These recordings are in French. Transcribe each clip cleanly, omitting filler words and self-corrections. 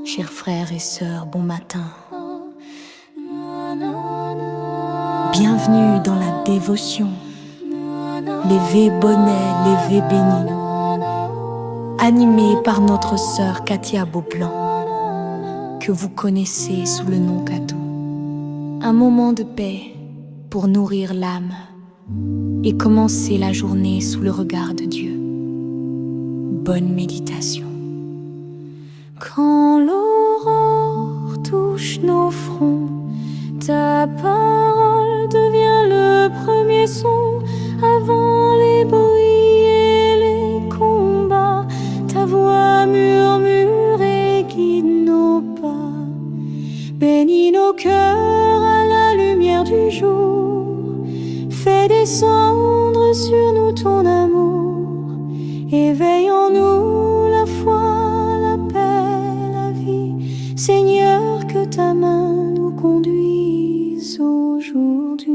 Chers frères et sœurs, bon matin. Bienvenue dans la dévotion. Lévé bonnet, lévé béni. Animé par notre sœur Katia Beaublanc, que vous connaissez sous le nom Katou. Un moment de paix pour nourrir l'âme et commencer la journée sous le regard de Dieu. Bonne méditation. Quand l'aurore touche nos fronts, ta parole devient le premier son. Avant les bruits et les combats, ta voix murmure et guide nos pas. Bénis nos cœurs à la lumière du jour. Fais descendre sur nous ton amour. Éveille en nous la foi, la paix, la vie. Seigneur, que ta main nous conduise aujourd'hui.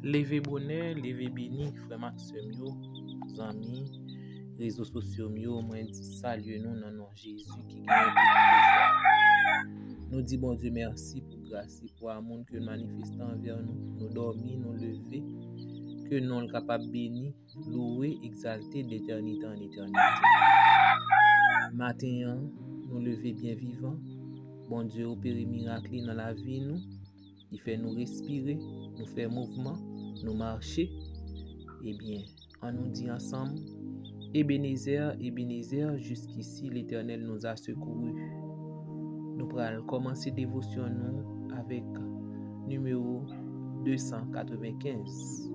Levé bonheur, levé béni, frère Maxime, amis, réseaux sociaux, moi dis salut nous dans nom Jésus qui gagne nous dit bon Dieu merci pour grâce et pour amour que manifeste envers nous. Nous dormir, nous lever, que nous sommes capables de bénir, louer, exalter d'éternité en éternité. Matin, nous lever bien vivants. Bon Dieu opère miracle dans la vie nous. Il fait nous respirer, nous faire mouvement, nous marcher. Eh bien, on nous dit ensemble, Ebenezer, Ebenezer, jusqu'ici l'Éternel nous a secourus. Nous allons commencer dévotion nous avec numéro 295.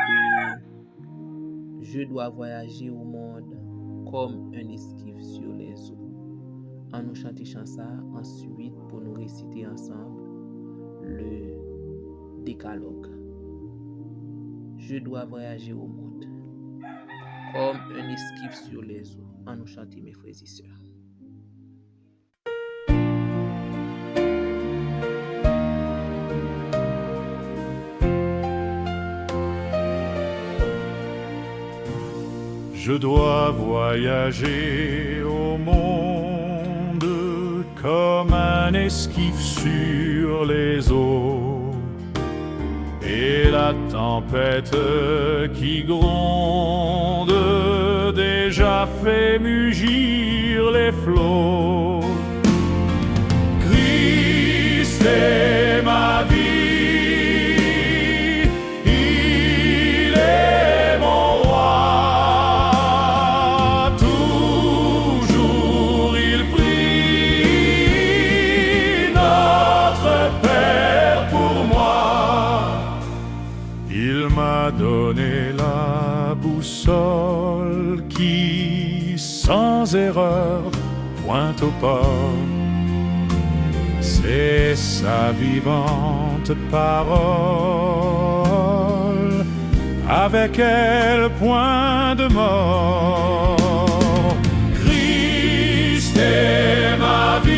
Et je dois voyager au monde comme un esquif sur les eaux. On nous chante ça ensuite pour nous réciter ensemble le décalogue. Je dois voyager au monde comme un esquif sur les eaux. On nous chante mes frères et sœurs. Je dois voyager au monde comme un esquif sur les eaux, et la tempête qui gronde déjà fait mugir les flots. Christ est ma vie. Donner la boussole qui, sans erreur, pointe au port. C'est sa vivante parole, avec elle point de mort. Christ est ma vie.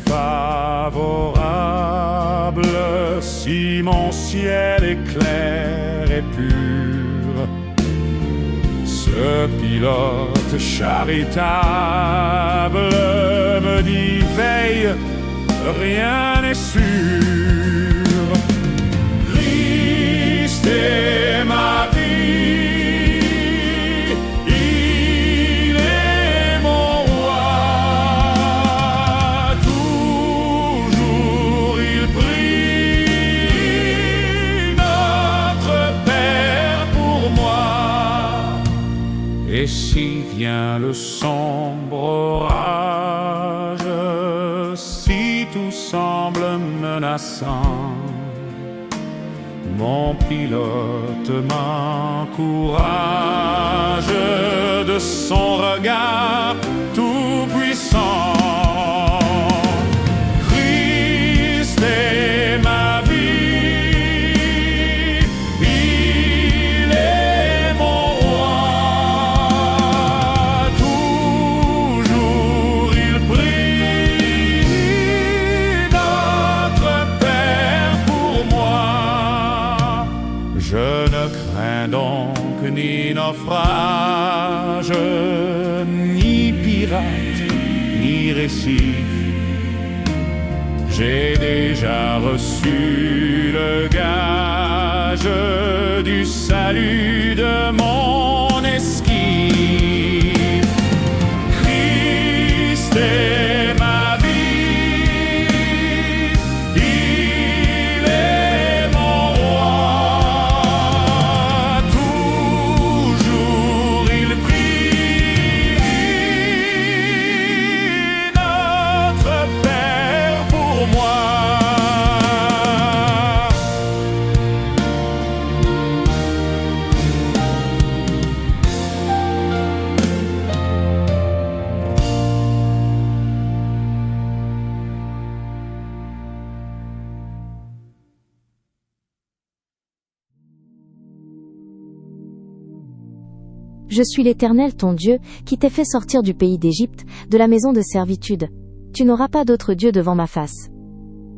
Favorable, si mon ciel est clair et pur, ce pilote charitable me dit veille, rien n'est sûr. Christ est ma vie. Et si vient le sombre orage, si tout semble menaçant, mon pilote m'encourage de son regard tout puissant. Christ est ma vie. Je ne crains donc ni naufrage, ni pirate, ni récif. J'ai déjà reçu le gage du salut de mon esquif. Christ est ma vie, il est mon roi. Toujours il prie, notre Père pour moi. Je suis l'Éternel ton Dieu, qui t'ai fait sortir du pays d'Égypte, de la maison de servitude. Tu n'auras pas d'autre Dieu devant ma face.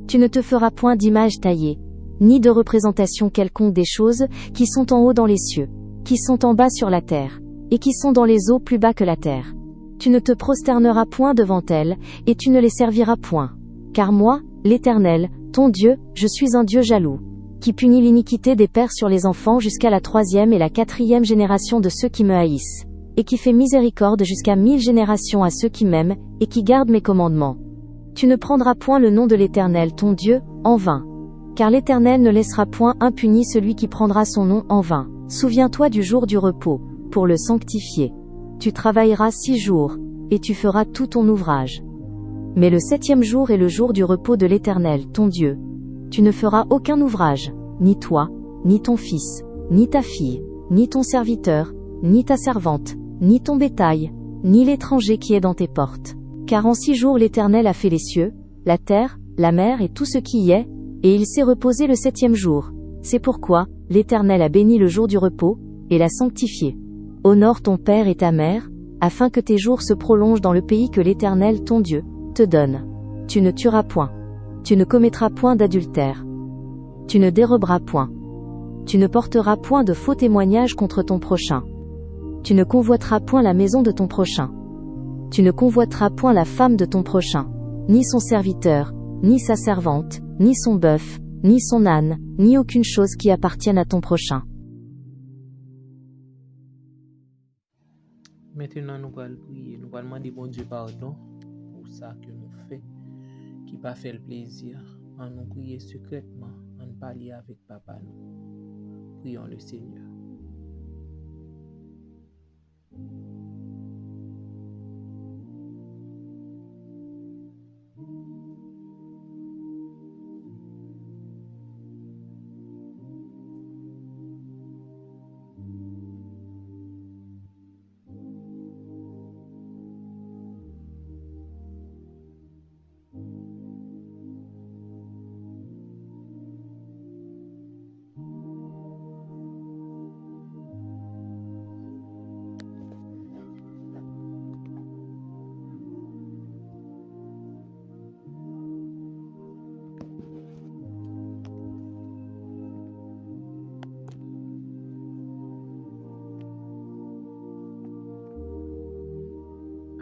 Tu ne te feras point d'image taillée, ni de représentation quelconque des choses qui sont en haut dans les cieux, qui sont en bas sur la terre, et qui sont dans les eaux plus bas que la terre. Tu ne te prosterneras point devant elles, et tu ne les serviras point. Car moi, l'Éternel, ton Dieu, je suis un Dieu jaloux, qui punit l'iniquité des pères sur les enfants jusqu'à la 3e et la 4e génération de ceux qui me haïssent, et qui fait miséricorde jusqu'à 1000 générations à ceux qui m'aiment, et qui gardent mes commandements. Tu ne prendras point le nom de l'Éternel ton Dieu, en vain. Car l'Éternel ne laissera point impuni celui qui prendra son nom en vain. Souviens-toi du jour du repos, pour le sanctifier. Tu travailleras 6 jours, et tu feras tout ton ouvrage. Mais le 7e jour est le jour du repos de l'Éternel ton Dieu. Tu ne feras aucun ouvrage, ni toi, ni ton fils, ni ta fille, ni ton serviteur, ni ta servante, ni ton bétail, ni l'étranger qui est dans tes portes. Car en 6 jours l'Éternel a fait les cieux, la terre, la mer et tout ce qui y est, et il s'est reposé le 7e jour. C'est pourquoi l'Éternel a béni le jour du repos, et l'a sanctifié. Honore ton père et ta mère, afin que tes jours se prolongent dans le pays que l'Éternel ton Dieu te donne. Tu ne tueras point. Tu ne commettras point d'adultère. Tu ne déroberas point. Tu ne porteras point de faux témoignages contre ton prochain. Tu ne convoiteras point la maison de ton prochain. Tu ne convoiteras point la femme de ton prochain, ni son serviteur, ni sa servante, ni son bœuf, ni son âne, ni aucune chose qui appartienne à ton prochain. Maintenant, nous allons prier, nous allons demander bon Dieu pardon pour ça que nous faisons, qui pas fait le plaisir, en nous prier secrètement, en parler avec Papa nous. Prions le Seigneur.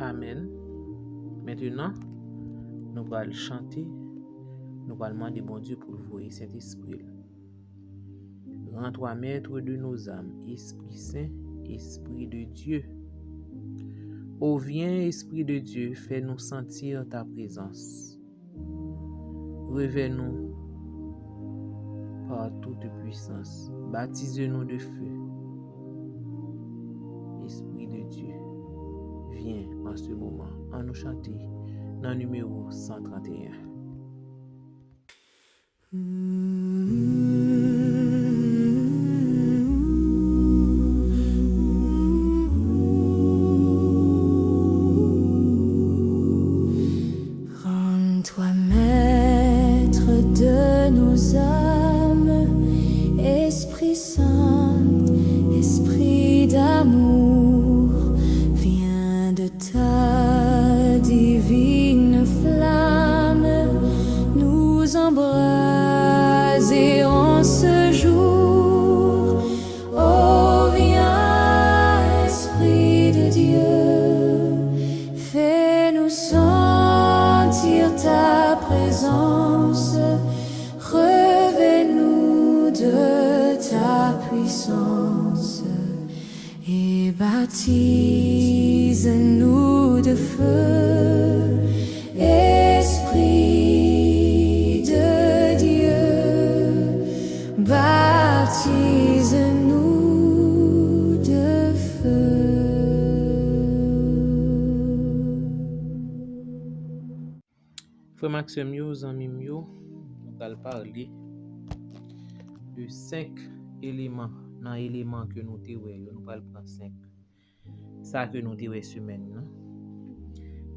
Amen. Maintenant, nous allons chanter, nous allons demander bon Dieu pour vous et Saint-Esprit. Rends-toi maître de nos âmes, Esprit Saint, Esprit de Dieu. Ô viens, Esprit de Dieu, fais-nous sentir ta présence. Révèle-nous par toute puissance. Baptise-nous de feu. Esprit de Dieu, viens en ce moment, en nous chanter dans le numéro 131. Rends-toi maître de nos âmes, Esprit Saint, Esprit d'amour, viens de ta divine flamme nous embraser en ce jour. ta puissance et baptise-nous de feu, Esprit de Dieu, baptise-nous de feu. Frère Maxime yo, zanmim yo, nous allons parler de 5 éléments dans éléments que nous te wè yo, nous allons prendre 5. Ça que nous te wè semaine non.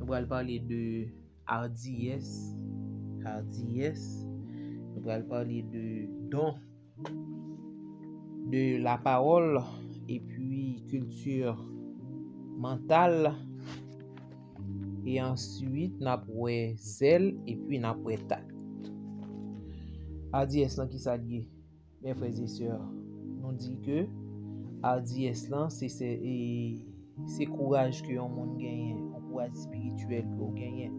Nous allons parler de hardiesse. Nous allons parler de don de la parole et puis culture mentale. Et ensuite, nous avons zèle et puis nous avons tact. Hardiesse là qui ça lié, mes frères et sœurs, nous dit que hardiesse là c'est courage que on monde gagne, un courage spirituel que on gagne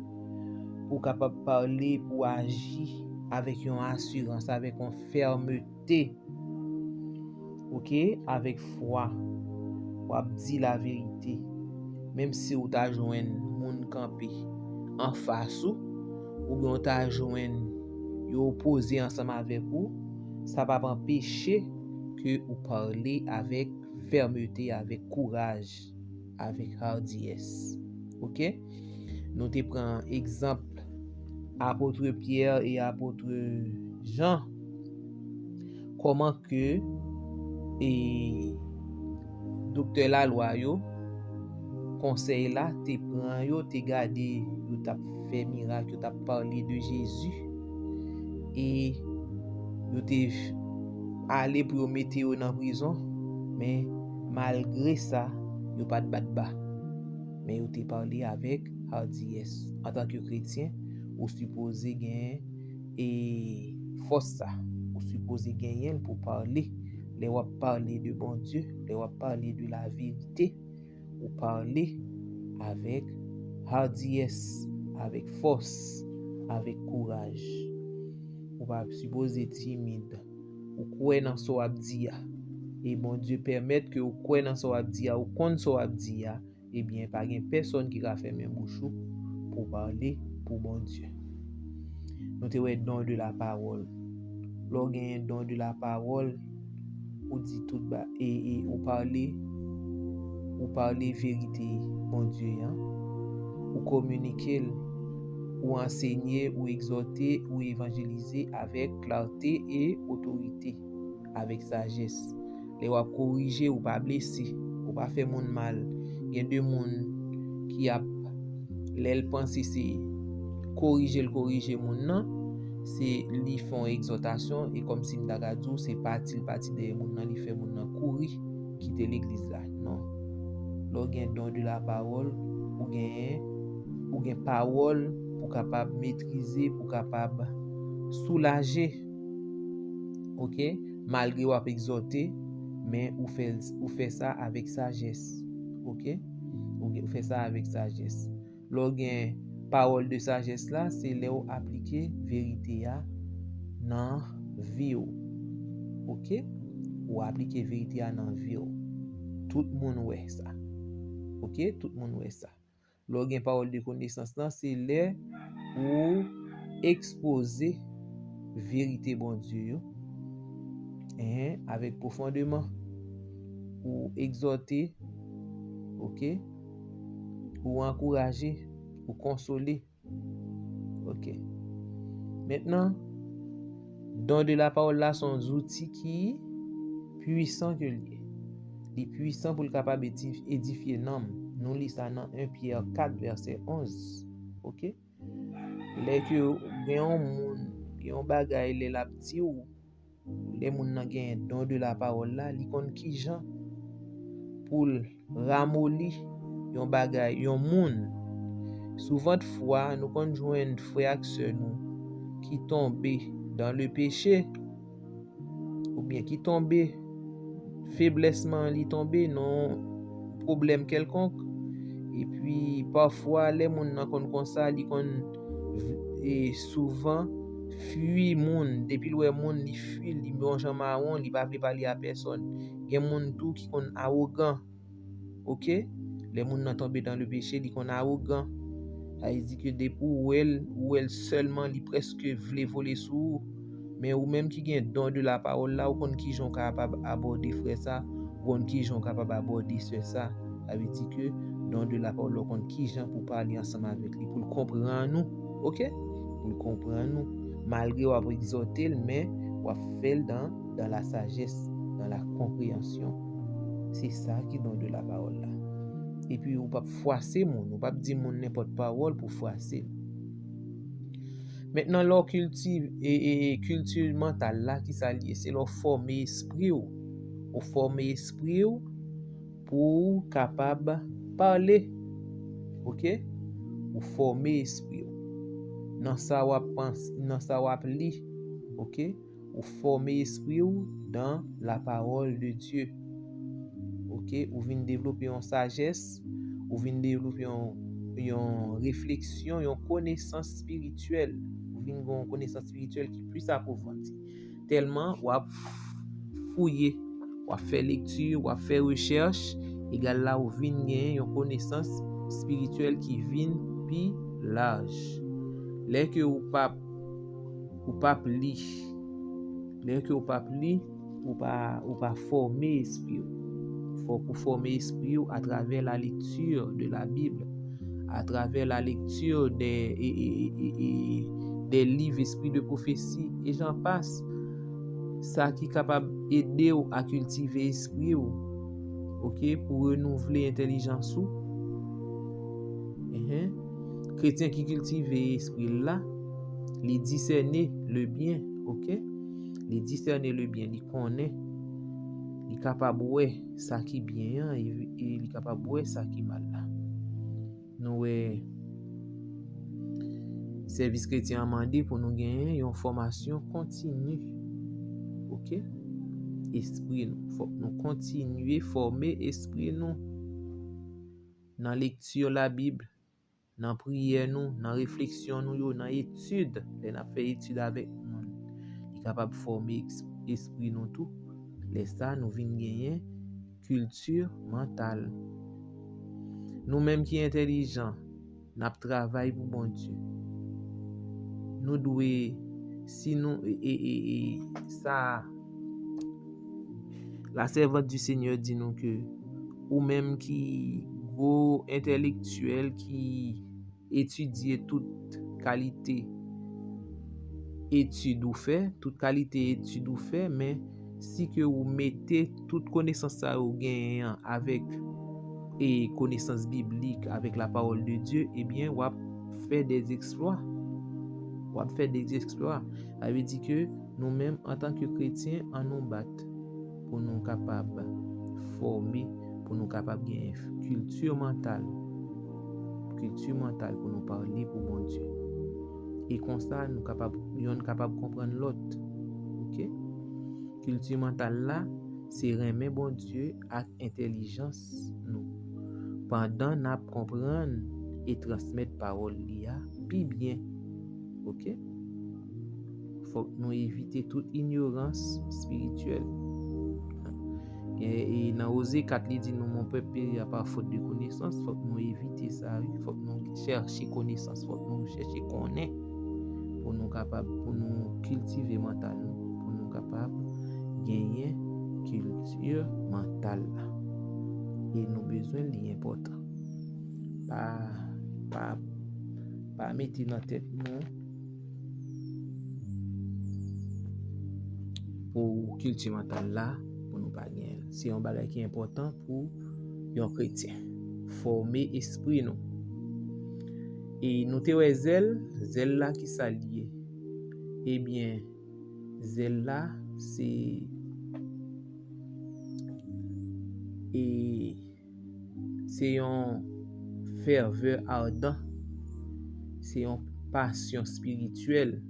pour capable parler, pour agir avec une assurance, avec une fermeté. OK, avec foi. Pour dire la vérité. Même si ou ta joine moun campé en face ou bien ta joine yo opposé ensemble avec vous, ça va pas empêcher que vous parlez avec fermeté, avec courage, avec hardiesse. OK? Nous te prend exemple apôtre Pierre et apôtre Jean, comment que et docteur la loi yo conseil là te prend yo te gardé yo t'a fait miracle yo t'a parlé de Jésus et yo te aller pour mettre yo dans prison, mais malgré ça yo pas de bat bas, mais yo te parlé avec hardiesse. En tant que chrétien ou supposé gagner et force ça, ou supposé gagner pour parler, les wap parler de bon Dieu, les wap parler de la vérité, ou parler avec hardiesse, avec force, avec courage. Ou pas supposé timide, ou croire dans so abdia, et bon Dieu permettre que ou croire dans so abdia, ou kon so abdia, et bien pas gen personne qui va faire même bouchou pour parler pour bon Dieu. Nous te wè don de la parole. Lò gen don de la parole, ou dit tout ba et ou parler vérité bon Dieu hein, ou communiquer, ou enseigner, ou exhorter, ou évangéliser avec clarté et autorité, avec sagesse. Les wap corriger ou pas blesser, ou pas faire moun mal. Gen de moun qui a l'el pense c'est corriger moun nan, c'est li font exhortation et comme si m'ta dou c'est parti de moun nan li fait moun nan courir quitter l'église là. Non. Lo gen don de la parole, ou gen parole pour capable maîtriser, pour capable soulager. OK? Malgré ou exhorter, mais ou fait ça avec sagesse. OK? Ou fait ça avec sagesse. Lo gen parole de sagesse là, c'est là où appliquer vérité à dans vie. OK? Ou appliquer vérité à dans vie. Tout le monde ouais ça. OK? Tout le monde ouais ça. Lo gen parole de connaissance là, c'est là où exposer vérité bon Dieu avec profondément, ou exhorter, OK, ou encourager, ou consoler. OK. Maintenant, don de la parole là sont des outils qui puissants que lié. Les puissants pour le capable édifier l'homme. Nous lis ça dans 1 Pierre 4 verset 11. OK? Les que gen moun, gen bagay les la petit ou les moun nan gen don de la parole là, li kon ki jan pour ramoli yon bagay, yon moun. Souvent de fois nous kon joindre frère ak sœur nous qui tombé dans le péché ou bien qui tombé faiblessement, li tombé non problème quelconque, et puis parfois les moun nan kon ça li kon et souvent fuit moun, depuis le moun li fuit, li bon jan marron, li pa vle parler à personne. Gen moun tout qui kon arrogant. OK? Les moun nan tombe dans le péché, li kon arrogant. Il dit que depuis ou elle seulement li presque vle voler sou, mais ou même qui gen don de la parole là, ou kon ki jon capable aborder frère ça, ou kon ki jon capable aborder ça. Ça veut dire que don de la parole, ou kon ki jon pour parler ensemble avec lui, pour le comprendre nous. OK? Pour le comprendre nous. Malgré ou a exhorter, mais ou a fait dans la sagesse, dans la compréhension. C'est ça qui donne de la parole là. Et puis ou pas froisser moun, ou pas dire moun n'importe parole pour froisser. Maintenant leur culture et culture mentale là qui s'allie, c'est leur former esprit ou former esprit pour capable parler. OK? Ou former esprit. Dans ça ou pense, dans ça ou li. OK? Ou former esprit dans la parole de Dieu. OK? Ou vient développer une sagesse, ou vient développer une réflexion, une connaissance spirituelle, ou vient une connaissance spirituelle qui plus approfondie. Tellement ou a fouiller, ou a faire lecture, ou a faire recherche, égal là ou vient gagner une connaissance spirituelle qui vient plus large. Lè que ou pas li, lè que ou pas li, ou pas former esprit. Faut pour former esprit à travers la lecture de la Bible, à travers la lecture des livres esprits de prophétie et j'en passe. Ça qui est capable d'aider à cultiver esprit, OK, pour renouveler intelligence ou. Chrétien qui cultive esprit là, les discerner le bien, OK? Les discerner le bien, il connaît, il capable ouais ça qui bien et il capable ouais ça qui mal là. Nous service chrétien a demandé pour nous gagner une formation continue. OK? Esprit nous, faut nous continuer former esprit nous dans lecture la Bible, dans prière nous, dans réflexion nous, dans étude, on a fait étude avec nous. Il est capable de former esprit nous tout. Les ça nous vinn gagner culture mentale. Nous même qui intelligents, n'a travail pour bon Dieu. Nous devons si nous et ça la servante du Seigneur dit nous que ou même qui gros intellectuel qui étudie toute qualité étude ou fait, toute qualité étude ou fait, mais si que vous mettez toute connaissance à vous gagnez avec et connaissance biblique avec la parole de Dieu, eh bien vous fait des exploits. Vous fait des exploits. Ça veut dire que nous-mêmes en tant que chrétiens, on nous battre pour nous capables former, pour nous capables gagner culture mentale pour nous parler pour bon Dieu. Et comme ça nous capables comprendre l'autre. OK? Culture mentale là, c'est remettre bon Dieu avec intelligence nous. Pendant n'a comprendre et transmettre parole là, puis bien. OK? Faut nous éviter toute ignorance spirituelle. Et dans Osée 4 il dit nous mon peuple a pas faute de connaissance, faut nous éviter ça, faut nous chercher connaissance, faut nous chercher connaître pour nous capable pour nous cultiver mental, pour nous capable gagner culture mentale. Et nous besoin l'important. Pas mettre dans tête nous pour culture mentale là pour nous pas gagner. C'est un bagage qui est important pour un chrétien. Former esprit nous. Et nous te zèle là qui s'allie. Eh bien, zèle là c'est un ferveur ardent. C'est une passion spirituelle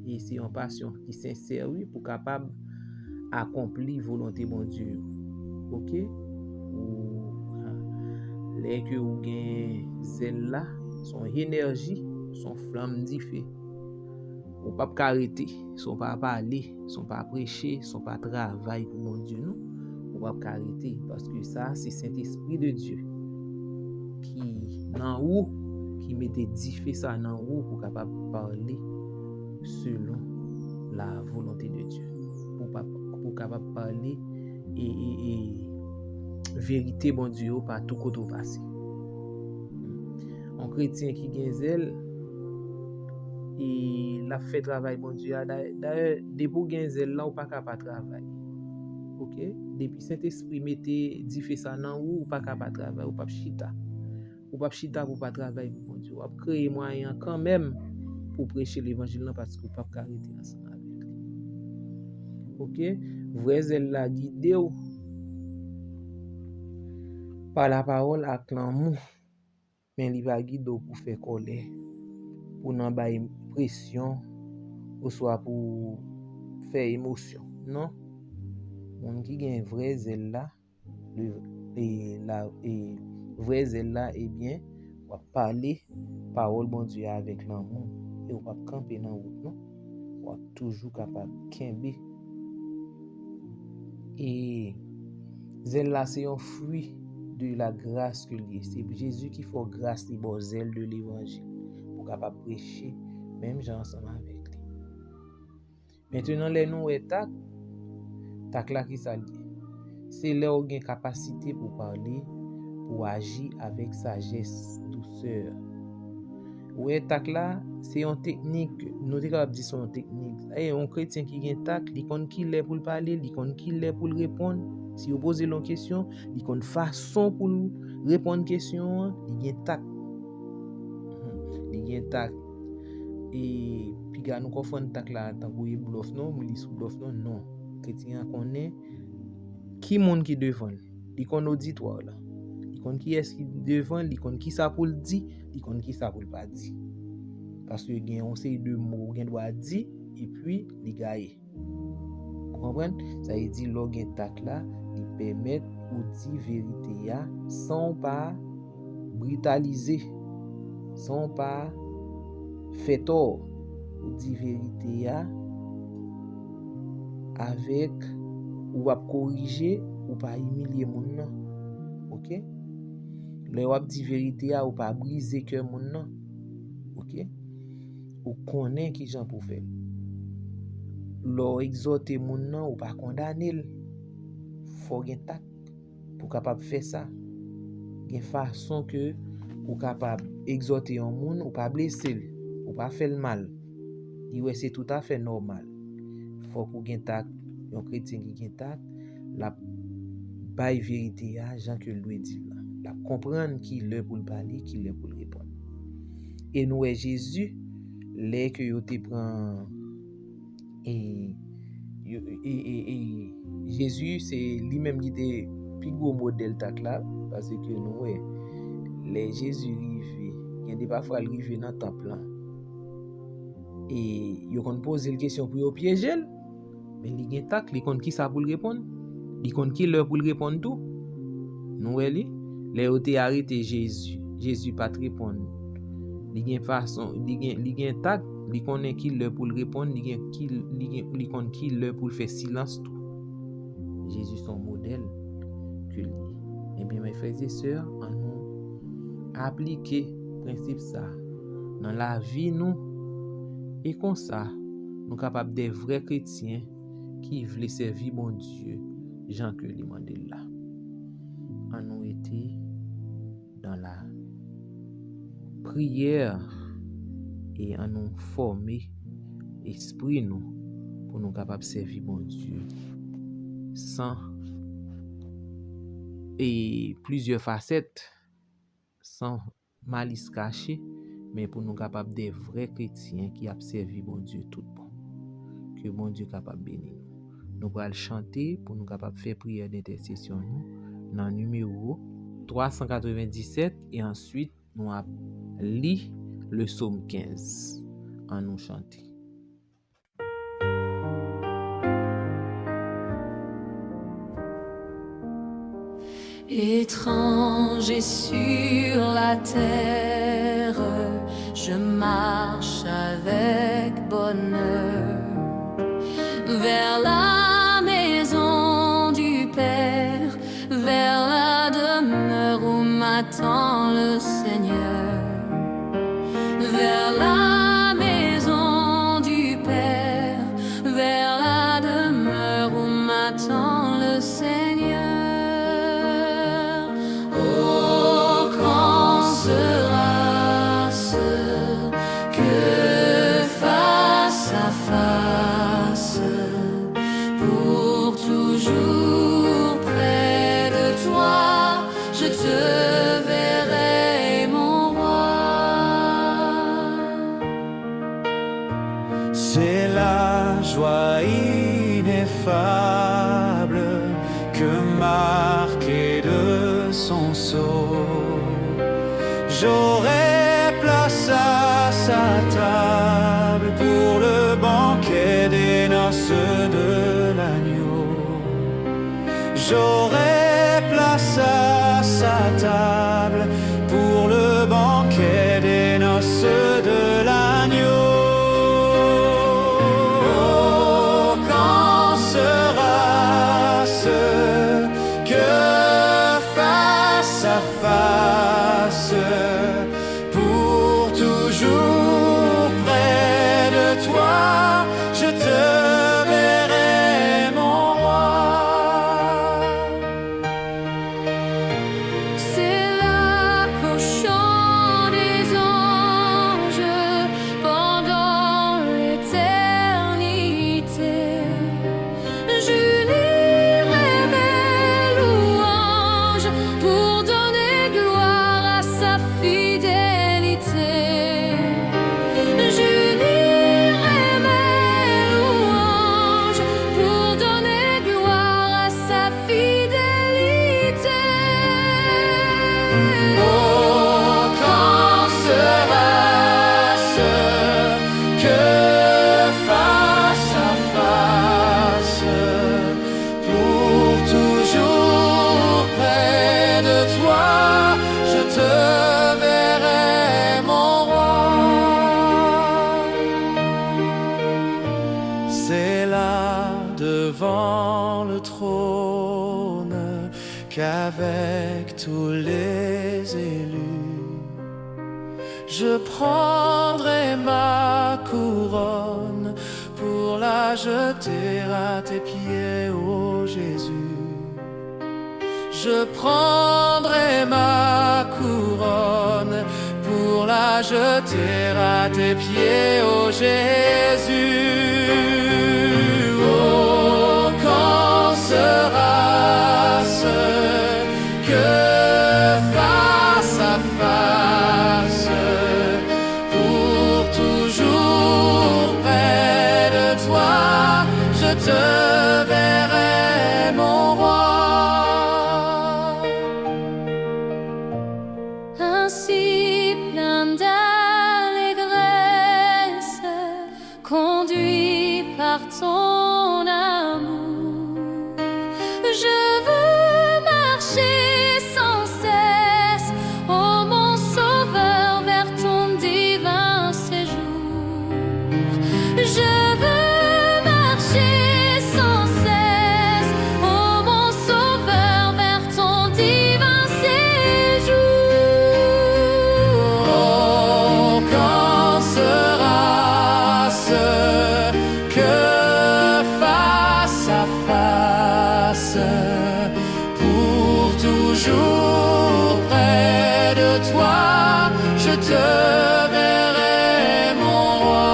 et c'est une passion qui sincère oui pour capable accomplir volonté bon Dieu. OK? Les que ou gen zèle là, son énergie, son flamme d'y fait. Ou pas arrêter, son pas parler, son pas prêcher, son pas travail pour mon Dieu nous. Ou pas arrêter parce que ça c'est Saint-Esprit de Dieu qui dans ou qui mettait dit ça dans ou pour capable parler selon la volonté de Dieu. Pour capable parler et vérité bon Dieu par tout côté passé. Un chrétien qui gagne zèle et la fait travail bon Dieu d'ailleurs depuis gagne zèle là ou pas capable travail. OK, depuis Saint-Esprit mettait dit fait ça dans ou pas capable travail ou pas chita. Ou pas chita pour pas travailler pour bon Dieu. Ou créer moyen quand même pour prêcher l'évangile là parce que pas arrêter ensemble avec lui. OK, vrai zèle la guider par la parole ak l'amour, mais il va guider pour faire colère, pour nan bay pression ou soit pour faire émotion. Non, mon qui gen vrai zèle là, vrai zèle là eh bien, on va parler parole bon Dieu avec l'amour et on va camper dans route non, on va toujours capable kembe et zèle là c'est un fruit de la grâce que lié. C'est Jésus qui fait grâce li bon zèle de l'évangile pour capable prêcher même gens ensemble avec lui. Maintenant les nous est tac là qui ça lié. C'est là où gain capacité pour parler, pour agir avec sagesse, douceur. Ouais tac là, c'est une technique, nous te capable dire c'est une technique. Et un chrétien qui gain tac, il connaît qui l'est pour parler, il connaît qui l'est pour répondre. Si vous posez une question, il connaît façon pour répondre question, il gain tac. Il gain tac. Et puis gars nous confond tac là tant que bluff non, mais sous bluff non. Chrétien connaît qui monde qui devant, il connaît auditoire là. Il connaît qui est-ce qui devant, il connaît qui ça pour le dire, il connaît qui ça pour le pas dire. Parce que gen on sait deux mots, gen doit dire et puis li gaye. Vous comprenez? Ça veut dire lo gen tac là, il permet ou dire vérité ya sans pas brutaliser, sans pas faire tort. Ou dire vérité ya avec ou pas corriger ou pas humilier moun nan. OK? Le wap di vérité ou pas briser cœur moun nan. OK? Ou connaît qui j'en pour faire. Lo exhorter moun nan ou pas condamner. Faut gen tact pour capable faire ça. Gen façon que ou capable exhorter un moun ou pas blesser, ou pas faire le mal. Di ouais c'est tout à fait normal. Faut qu'on gen tact, un chrétien qui gen tact, la bay vérité à Jean que lui dit là. La comprendre qui l'est pour le parler, qui l'est pour le répondre. Et nous est Jésus les que yo te prend et Jésus c'est lui-même qui était plus gros modèle tac là parce que nous est les Jésus rivé, il y a des parfois rivé dans temple là. Et yo kon pose la question pour yo piéger, mais li gen tac, li kon qui ça pour répondre, li kon qui l'heure pour répondre tout. Nous est li les yo te arrêté Jésus pas répondre. Li gen façon, li gen tac, li connaît qui l'heure pour répondre, li kon qui l'heure pour faire silence tout. Jésus son modèle que lui. Et bien mes frères et sœurs, en nous appliquer principe ça dans la vie nous et comme ça nous capables des vrais chrétiens qui veulent servir bon Dieu Jean que lui mandé là. En nous été dans la prière et en nous former esprit nous pour nous capables servir bon Dieu sans et plusieurs facettes sans malice cachée mais pour nous capables des vrais chrétiens qui a servi bon Dieu tout bon que bon Dieu capable bénir nous allons chanter pour nous capables faire prière d'intercession nous dans numéro 397 et ensuite nous allons lire le psaume 15 en nous chanter. Étranger sur la terre, je marche avec bonheur vers la maison du Père, vers la demeure où m'attend le Seigneur, vers la maison du Père, vers la demeure où m'attend le Seigneur. Oh, quand sera ce que face à face, pour toujours près de toi, je te verrai, mon roi. C'est la joie ineffable que marqué de son sceau, j'aurai place à sa table pour le banquet des noces de l'agneau. J'aurai place à sa table pour le banquet des noces de l'agneau. Oh, quand sera ce que face à face, pour toujours près de toi, je te verrai, mon roi. C'est là qu'au chant des anges, pendant l'éternité, j'unirai mes louanges pour donner gloire à sa fidélité. J'unirai mes louanges pour donner gloire à sa fidélité. Oh, quand sera ce que face à face, pour toujours près de toi, je te verrai, mon roi. C'est là devant le trône qu'avec tous les élus, je prendrai ma couronne pour la jeter à tes pieds, ô Jésus. Je prendrai ma couronne pour la jeter à tes pieds, ô Jésus. Oh, quand sera ce que face à face, pour toujours près de toi, je te verrai, mon roi. Ainsi plein d'allégresse, conduit par ton amour, je veux marcher sans cesse, ô mon Sauveur, vers ton divin séjour. Je veux marcher sans cesse, ô mon Sauveur, vers ton divin séjour. Oh, quand sera ce que face à face, pour toujours près de toi, je te verrai, mon roi.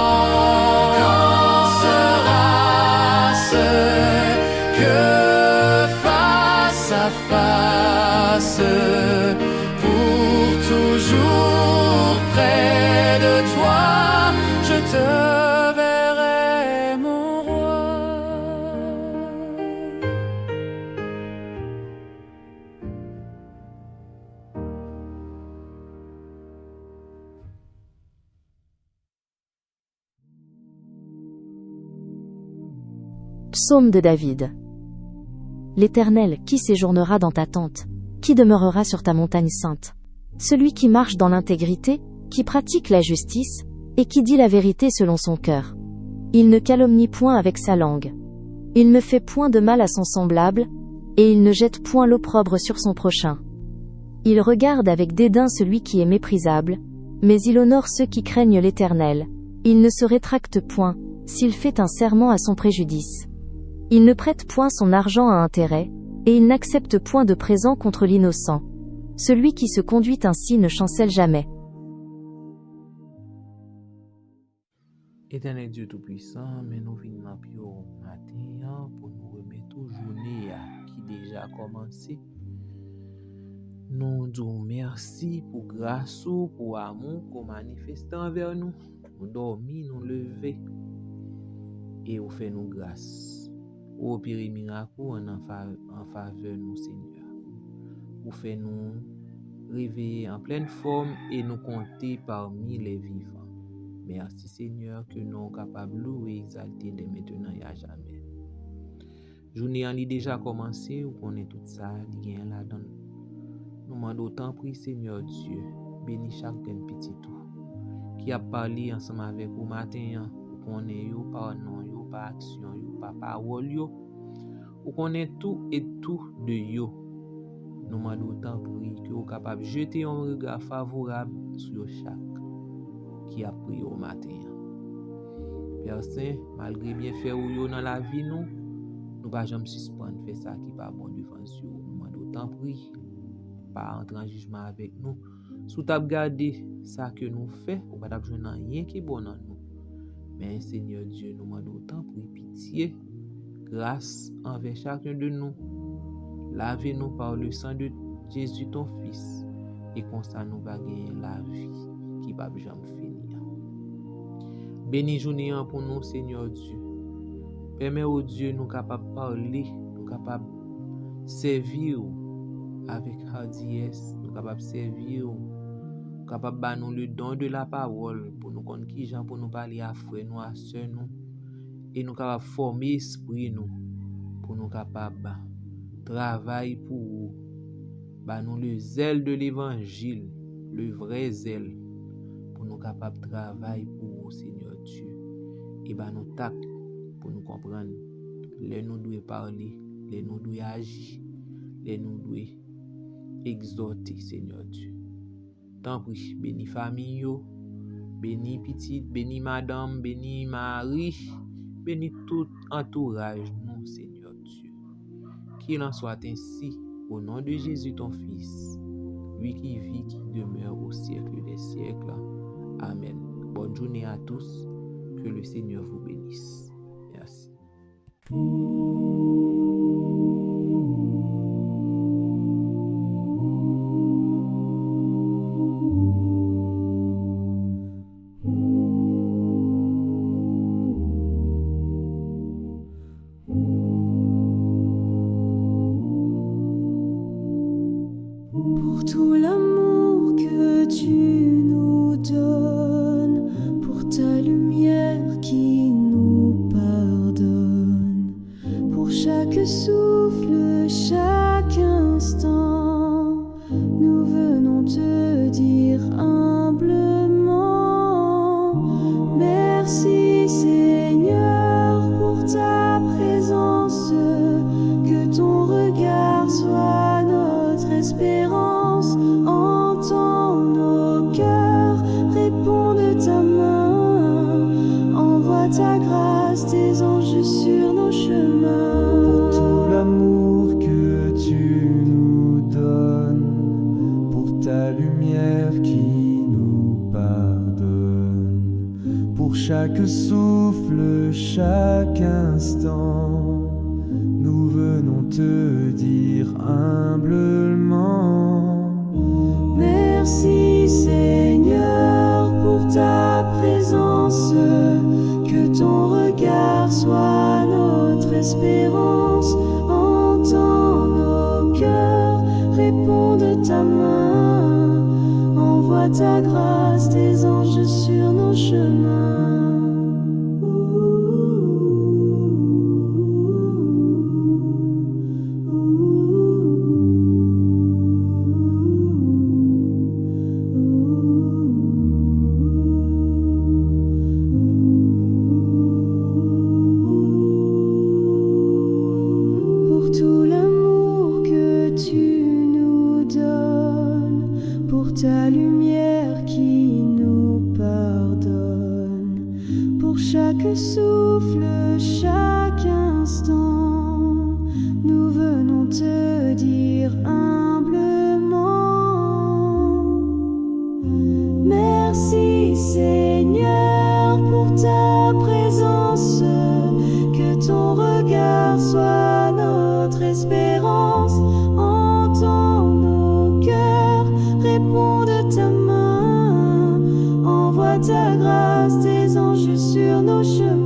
Quand sera ce que face à face, pour toujours près de toi, je te verrai, mon roi. Psaume de David. L'Éternel, qui séjournera dans ta tente? Qui demeurera sur ta montagne sainte? Celui qui marche dans l'intégrité, qui pratique la justice, et qui dit la vérité selon son cœur. Il ne calomnie point avec sa langue. Il ne fait point de mal à son semblable, et il ne jette point l'opprobre sur son prochain. Il regarde avec dédain celui qui est méprisable, mais il honore ceux qui craignent l'Éternel. Il ne se rétracte point, s'il fait un serment à son préjudice. Il ne prête point son argent à intérêt, et il n'accepte point de présent contre l'innocent. Celui qui se conduit ainsi ne chancelle jamais. Éternel Dieu Tout-Puissant, mais nous venons au matin pour nous remettre aux journées qui déjà commencé. Nous disons merci pour grâce ou pour amour qu'on manifeste envers nous. Nous dormir, nous lever et vous fait nous grâce. Vous opérez miracle en faveur nous, Seigneur. Vous fait nous réveiller en pleine forme et nous compter parmi les vivants. Merci Seigneur que nous sommes capables de louer et exalter dès maintenant et à jamais. Journée en déjà commencé, vous connaissez tout ça, il y a là-dedans. Nous demandons autant pris Seigneur Dieu, bénis chacun petit tout qui a parlé ensemble avec vous matin, vous connaissez par nom, par action, par parole, vous connaissez tout et tout de yo. Nous demandons autant pris que vous capable de jeter un regard favorable sur chaque qui a pris au matin. Père Saint, malgré bien faire ou dans la vie nous pas jamais suspendre faire ça qui pas bon devant Dieu. Nous demandons autant pris pas entrer en jugement avec nous. Sous t'a garder ça que nous fait, ou pas besoin rien qui est bon en nous. Mais Seigneur Dieu, nous demandons autant pris pitié, grâce envers chacun de nous. Lavez-nous par le sang de Jésus ton Fils, et comme ça nous va gagner la vie qui va jamais finir. Bénis journée pour nous, Seigneur Dieu. Permets au Dieu nous capables de parler, nous capables de servir avec hardiesse, nous capables de servir, nous capables de nous le don de la parole pour nous connaître qui gens pour nous parler à frères nous, à sœurs nous, et nous capables de former esprit nous pour nous capables de travailler pour nous le zèle de l'évangile, le vrai zèle, pour nous capables de travailler pour Seigneur Dieu, et nous tact pour nous comprendre, les nous doit parler, les nous doit agir, les nous doit exhorter, Seigneur Dieu. Tant pis, bénis famille, bénis petite, bénis madame, bénis Marie, bénis tout entourage, nous, Seigneur Dieu. Qu'il en soit ainsi, au nom de Jésus, ton Fils, lui qui vit, qui demeure au siècle des siècles. Amen. Bonne journée à tous, que le Seigneur vous bénisse. Merci. Pour tout l'amour que tu nous donnes, pour ta lumière qui nous pardonne, pour chaque souffle, chaque instant, nous venons te dire humblement merci Seigneur pour ta présence, que ton regard soit notre espérance, entends nos cœurs, réponds de ta main, envoie ta grâce, tes anges sur nos chemins. Pour tout l'amour que tu nous donnes, pour ta lumière qui nous pardonne, pour chaque souffle, chaque instant, nous venons te dire humblement merci Seigneur pour ta présence, que ton regard soit notre espérance, entends nos cœurs, réponds de ta main, envoie ta grâce, tes anges sur nos chemins. ta lumière qui nous pardonne, pour chaque souffle, chaque instant, nous venons te dire humblement merci Seigneur pour ta présence, que ton regard soit notre espérance. Entends nos cœurs, réponds de ta main, envoie ta grâce, tes anges sur nos chemins.